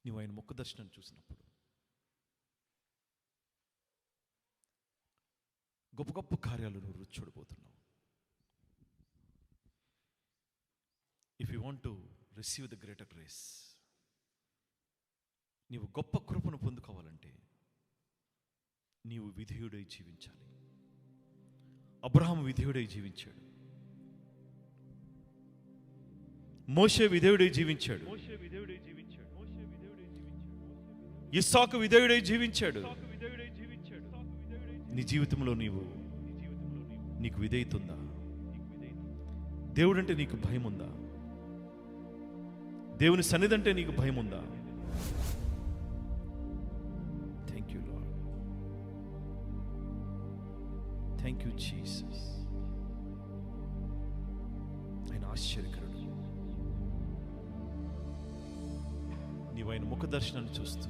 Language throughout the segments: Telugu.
నీవు ఆయన ముఖ దర్శనాన్ని చూసినప్పుడు గొప్ప గొప్ప కార్యాలు నువ్వు రుచి చూడబోతున్నావు. If you want to receive the greater grace, నీవు గొప్ప కృపను పొందుకోవాలంటే నీవు విధేయుడై జీవించాలి. అబ్రహాము విధేయుడై జీవించాడు, మోషే విధేయుడై జీవించాడు, ఇస్సాకు విధేయుడై జీవించాడు. నీ జీవితంలో నీకు విధేయత ఉందా? దేవుడంటే నీకు భయం ఉందా? దేవుని సన్నిధి అంటే నీకు భయం ఉందా? Thank you lord, thank you Jesus. ఆయన ఆశ్చర్యకరుడు. నీవు ఆయన ముఖ దర్శనాన్ని చూస్తూ,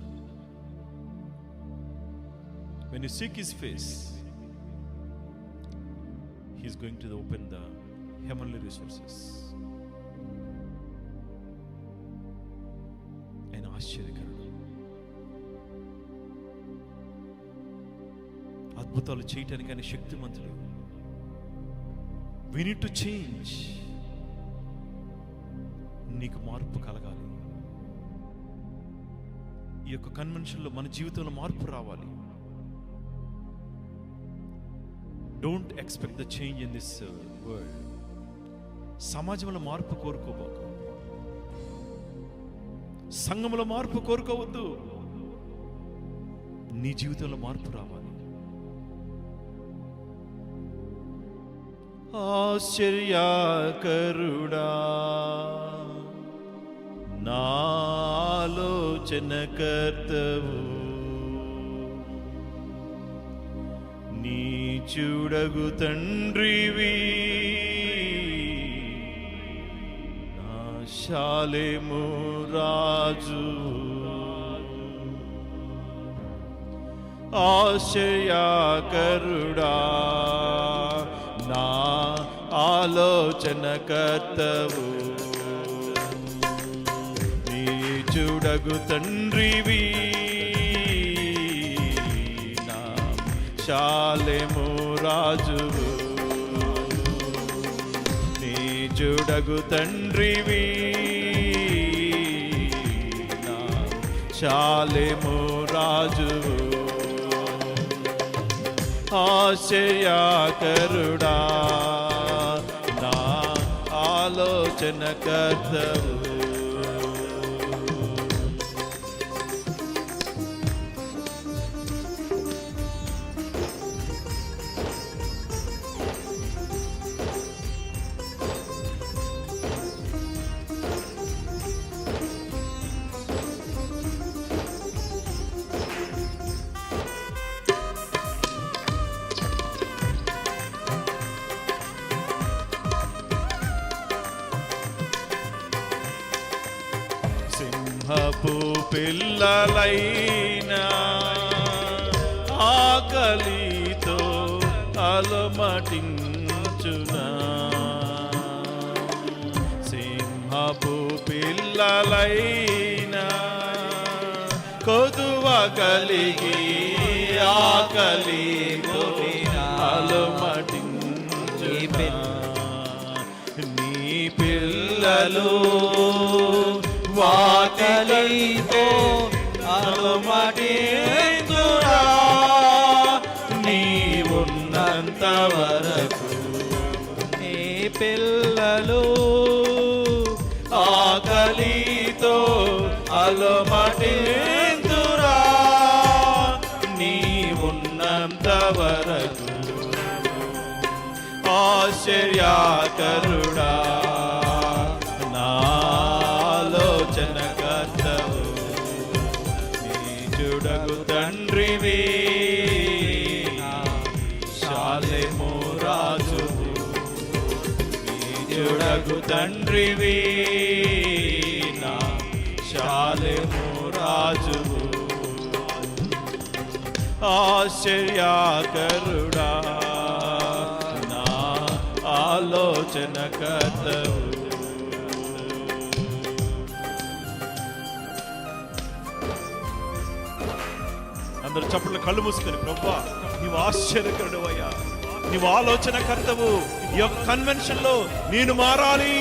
when you seek his face, he is going to open the heavenly resources. ఆయన ఆశ్చర్యకరుడు. అద్భుతాలు చేయటానికి ఆయన శక్తిమంతుడు. we need to change. నీకు మార్పు కలగాలి. ఈ యొక్క కన్వెన్షన్లో మన జీవితంలో మార్పు రావాలి. Don't expect the change in this world. సమాజంలో మార్పు కోరుకోబాకు, సంఘంలో మార్పు కోరుకోవద్దు. నీ జీవితంలో మార్పు రావాలి. ఆశ్చర్యకరుడా, నా ఆలోచనకర్తవు, నీ చూడగు తండ్రివి, నా శాలేము రాజు. ఆశ్చర్యకరుడా, నా ఆలోచనకర్తవు, నీ చూడగు తండ్రివి, నా శాలేము రాజువు. నీ చూడగు తండ్రివి, నా శాలేము రాజువు. ఆశ్చర్యకరుడా, నా ఆలోచనకర్తవు, సింహపు పిల్లలైనా ఆకలితో అలమటించునా, సింహపు పిల్లలైనా కొదువ కలిగి ఆకలితో అలమటించునా, నీ పిల్లలు వాకలితో అలమటించురా, నీవున్నంత వరకు. నీ పిల్లలు ఆకలితో అలమటించురా, నీవున్నంత వరకు. ఆశ్చర్యకరుడా, నా ఆలోచనకర్తవు, నీ చూడగు తండ్రివి, నా శాలేము రాజువు. నీ చూడగు తండ్రివి, నా శాలేము రాజువు. ఆశ్చర్యకరుడా, నా ఆలోచనకర్తవు. అందరు చప్పట్లు కళ్ళు మూసుకొని, ప్రభువా నీవు ఆశ్చర్యకరుడు అయ్యా, నీవు ఆలోచన కర్తవు. ఈ యొక్క కన్వెన్షన్ లో నేను మారాలి.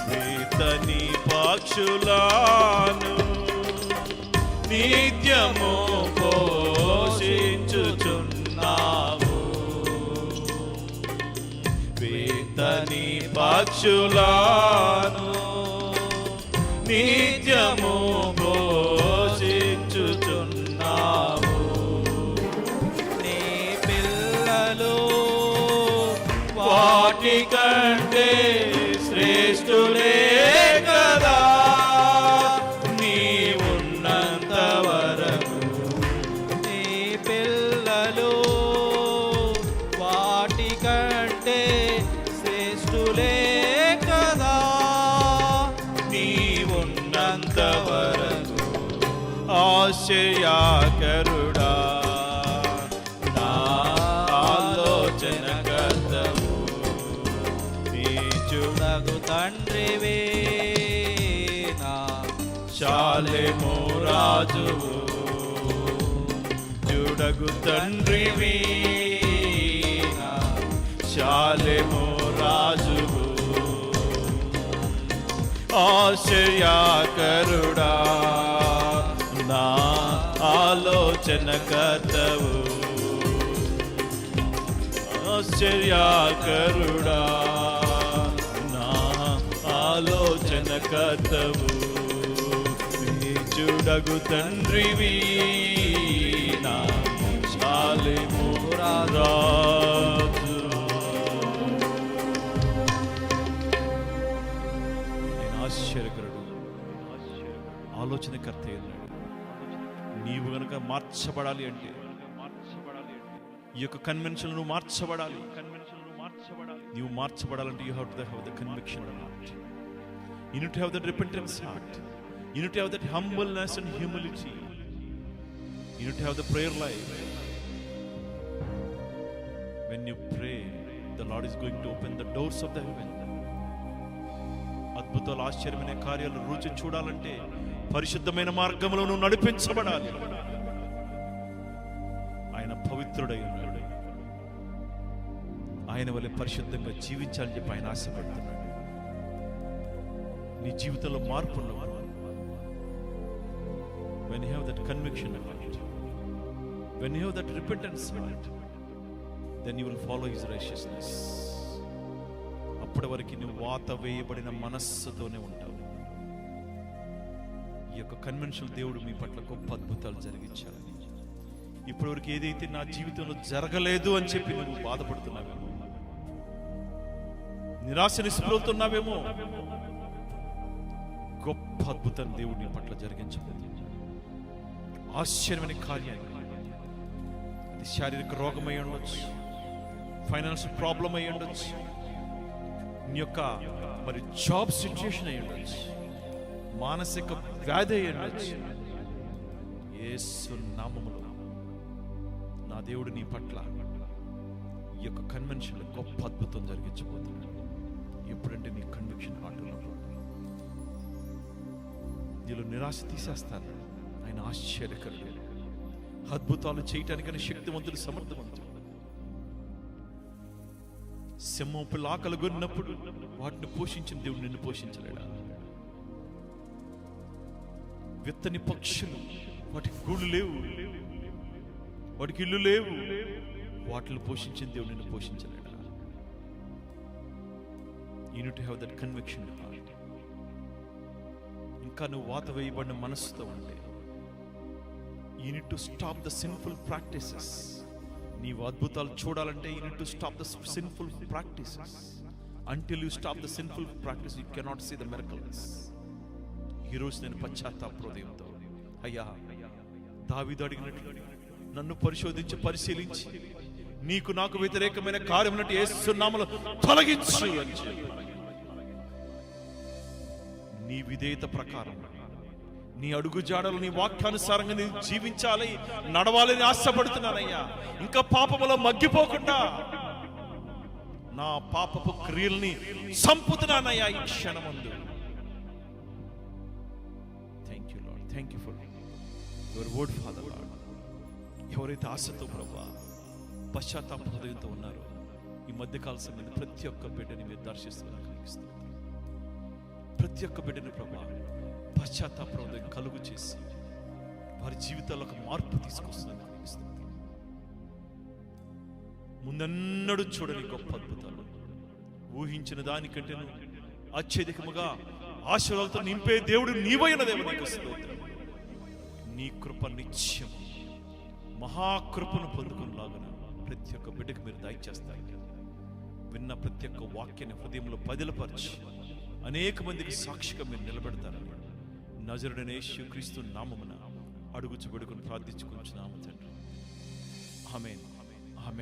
వేతని పక్షులను నిత్యము పోషించుచున్నావు. వేతని పక్షులను నిత్యము పోషించుచున్నావు. నీ పిల్లలు వాటి కంటే శ్రేష్ఠులే కదా, నీవున్నంత వరకు. నీ పిల్లలు వాటి కంటే శ్రేష్ఠులే కదా, నీవున్నంత వరకు. ఆశ్చర్యకరుడా, నా ఆలోచన కర్తవు, నీచుడగు తండ్రివే నా శాలెము రాజువు. చూడగు తండ్రివి నా శాలెము రాజువు. ఆశ్చర్యకరుడా, నా ఆలోచన కర్తవు. ఆశ్చర్యకరుడా, నా ఆలోచన కర్తవు. చూడగు తండ్రివి నా శాలెము రాజు. నేను ఆశ్చర్యకరుడు, ఆలోచనకర్త అన్నాడు. నీవు గనుక మార్చబడాలి అంటే, ఈ యొక్క కన్వెన్షన్ నువ్వు మార్చబడాలి. నీవు మార్చబడాలంటే you have to have the conviction heart. You need to have that repentance heart. You need to have that humbleness and humility. You need to have the prayer life. When you pray, the Lord is going to open the doors of the heaven. అద్భుతాలు, ఆశ్చర్యమైన కార్యాలు రుచి చూడాలంటే పరిశుద్ధమైన మార్గంలో నువ్వు నడిపించబడాలి. ఆయన పవిత్రుడై ఉన్నాడు. ఆయన వలె పరిశుద్ధంగా జీవించాలని చెప్పి ఆయన ఆశపడుతున్నాడు. నీ జీవితంలో మార్పు ఉన్నప్పుడు, when you have that conviction heart, when you have that repentance heart, then you will follow his righteousness. అప్పటి వరకు నువ్వు వాత వేయబడిన మనస్సుతోనే ఉంటావు. ఈ యొక్క కన్వెన్షన్ దేవుడు మీ పట్ల గొప్ప అద్భుతాలు జరిగించాలని, ఇప్పటి వరకు ఏదైతే నా జీవితంలో జరగలేదు అని చెప్పి నువ్వు బాధపడుతున్నావేమో, నిరాశ నిస్పృహతున్నావేమో, గొప్ప అద్భుతం దేవుడు నీ పట్ల జరిగించబోతుంది. ఆశ్చర్యమైన కార్యాన్ని, అది శారీరక రోగం అయి ఉండొచ్చు, ఫైనాన్షియల్ ప్రాబ్లం అయి ఉండొచ్చు, నీ యొక్క మరి జాబ్ సిచ్యుయేషన్ అయి ఉండొచ్చు, మానసిక వ్యాధి అయి ఉండొచ్చు. యేసు నామములో నా దేవుడు నీ పట్ల ఈ యొక్క కన్వెన్షన్లో గొప్ప అద్భుతం జరిగించబోతున్నాడు. ఎప్పుడంటే నీ కన్విక్షన్ హార్ట్ ఉన్నప్పుడు నీలో నిరాశ తీసేస్తాను. ఆయన ఆశ్చర్యకరుడు, అద్భుతాలు చేయటానికని శక్తివంతుడు, సమర్థవంతుడు. సింహం పిల్ల ఆకలి కొన్నప్పుడు వాటిని పోషించిన దేవుడు నిన్ను పోషించలేడా? విత్తని పక్షులు, వాటికి గూళ్ళు లేవు, వాటికి ఇల్లు లేవు, వాటిని పోషించిన దేవుడు నిన్ను పోషించలేడా? You need to have that conviction heart. ఇంకా నువ్వు వాత వేయబడిన మనస్సుతో ఉంటే, you need to stop the sinful practices. నీవు అద్భుతాలు చూడాలంటే you need to stop the sinful practices. Until you stop the sinful practice, you cannot see the miracles. ఈరోజు నేను పశ్చాత్తాప హృదయంతో, అయ్యా దావీదు అడిగినట్లు నన్ను పరిశోధించి పరిశీలించి నీకు నాకు వ్యతిరేకమైన కార్యములను యేసు నామములో తొలగించు అని చెప్పి, నీ విధేయత ప్రకారం నీ అడుగు జాడలు నీ వాక్యానుసారంగా నేను జీవించాలి, నడవాలని ఆశపడుతున్నానయ్యా. ఇంకా పాపములో మగ్గిపోకుండా నా పాపపు క్రియల్ని సంపుతున్నానయ్యా ఈ క్షణమందు. Thank you lord, thank you for your word father lord. ఎవరైతే ఆశతో ప్రభా పశ్చాత్తాప హృదయంతో ఉన్నారో ఈ మధ్యకాల సమయంలో ప్రతి ఒక్క బిడ్డని మీరు దర్శిస్తున్నారు. ప్రతి ఒక్క బిడ్డని ప్రభా పశ్చాత్తాప హృదయం కలుగు చేసి వారి జీవితాల్లో ఒక మార్పు తీసుకొస్తున్నారు. ముందన్నడు చూడని గొప్ప అద్భుతాలు, ఊహించిన దానికంటే అత్యధికముగా ఆశీర్వాదాలతో నింపే దేవుడు నీవైన దేవుడు నీకు స్తోత్రం. నీ కృప నిత్యం మహాకృపను పొందుకునేలాగా ప్రతి ఒక్క బిడ్డకు మీరు దయచేస్తారు. విన్న ప్రతి ఒక్క వాక్యాన్ని హృదయంలో పదిలపరిచి అనేక మందికి సాక్షిగా మీరు నిలబెడతారని నజరుడైన యేసుక్రీస్తు నామమున అడుగుచు వేడుకొని ప్రార్థించుకుంటున్నాము తండ్రి. ఆమేన్.